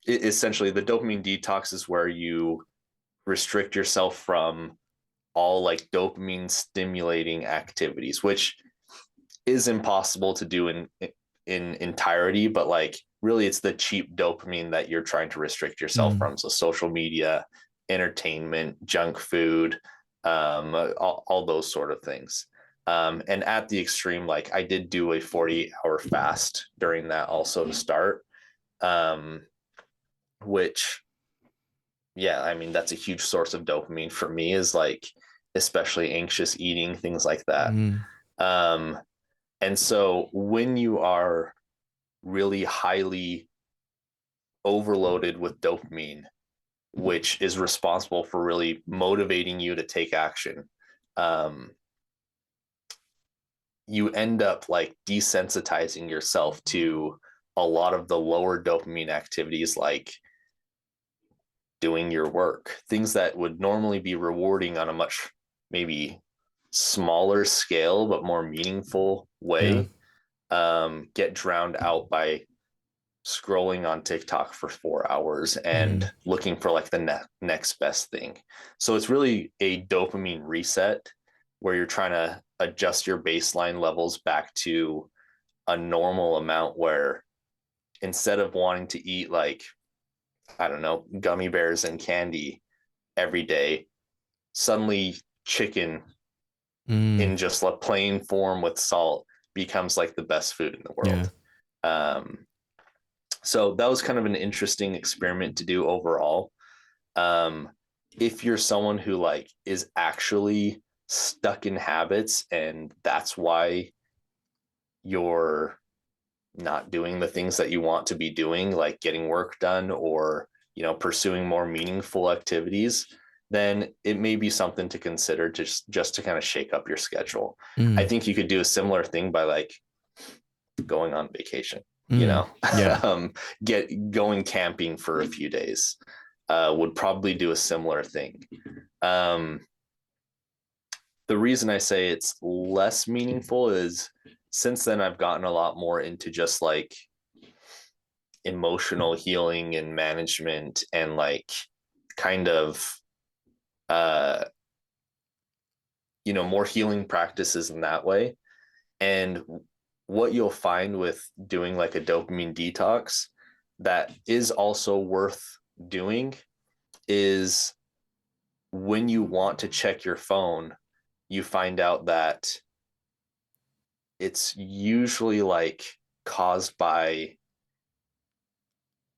essentially the dopamine detox is where you restrict yourself from all like dopamine stimulating activities, which is impossible to do in entirety, but like really it's the cheap dopamine that you're trying to restrict yourself Mm. from. So social media, entertainment, junk food, all those sort of things. And at the extreme, like I did do a 48-hour fast during that also to start, um, which, yeah, I mean, that's a huge source of dopamine for me is like, especially anxious eating, things like that. Mm. Um, and so when you are really highly overloaded with dopamine, which is responsible for really motivating you to take action, um, you end up like desensitizing yourself to a lot of the lower dopamine activities like doing your work, things that would normally be rewarding on a much maybe smaller scale but more meaningful Yeah. way, get drowned out by scrolling on TikTok for 4 hours Mm. and looking for like the next best thing. So it's really a dopamine reset where you're trying to adjust your baseline levels back to a normal amount where instead of wanting to eat like, I don't know, gummy bears and candy every day, suddenly chicken Mm. in just a plain form with salt becomes like the best food in the Yeah. world. Um, so that was kind of an interesting experiment to do overall. Um, if you're someone who like is actually stuck in habits and that's why you're not doing the things that you want to be doing, like getting work done or, pursuing more meaningful activities, then it may be something to consider just to kind of shake up your schedule. I Mm. think you could do a similar thing by like going on vacation, Mm. Yeah. um, get going camping for a few days, would probably do a similar thing. Um, the reason I say it's less meaningful is since then I've gotten a lot more into just like emotional healing and management and like kind of uh more healing practices in that way. And what you'll find with doing like a dopamine detox that is also worth doing is when you want to check your phone, you find out that it's usually like caused by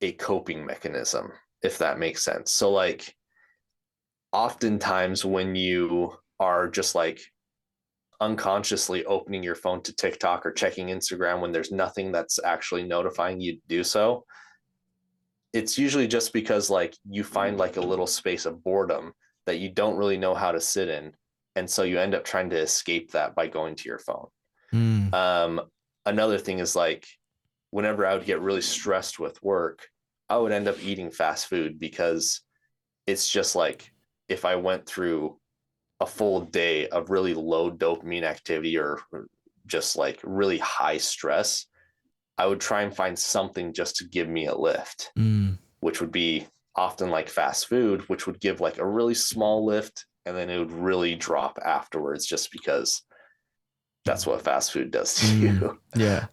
a coping mechanism, if that makes sense. So like oftentimes when you are just like unconsciously opening your phone to TikTok or checking Instagram when there's nothing that's actually notifying you to do so, it's usually just because like you find like a little space of boredom that you don't really know how to sit in. And so you end up trying to escape that by going to your phone. Mm. Um, Another thing is like whenever I would get really stressed with work, I would end up eating fast food because it's just like if I went through a full day of really low dopamine activity or just like really high stress, I would try and find something just to give me a lift, Mm. which would be often like fast food, which would give like a really small lift and then it would really drop afterwards just because that's what fast food does to Mm. you. Yeah.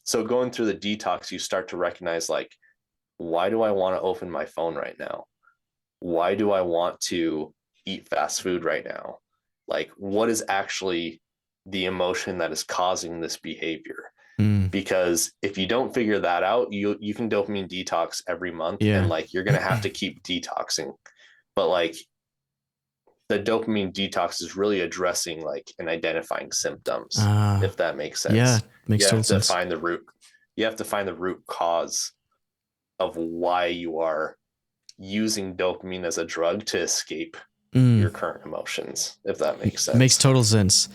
So going through the detox, you start to recognize like, why do I want to open my phone right now? Why do I want to eat fast food right now? Like, what is actually the emotion that is causing this behavior? Mm. Because if you don't figure that out, you can dopamine detox every month and Yeah. like you're gonna have to keep detoxing. But like the dopamine detox is really addressing like and identifying symptoms, Uh, if that makes yeah. sense. Makes You total have to sense. find the root, you have to find the root cause of why you are using dopamine as a drug to escape Mm. your current emotions, if that makes Makes sense. total sense.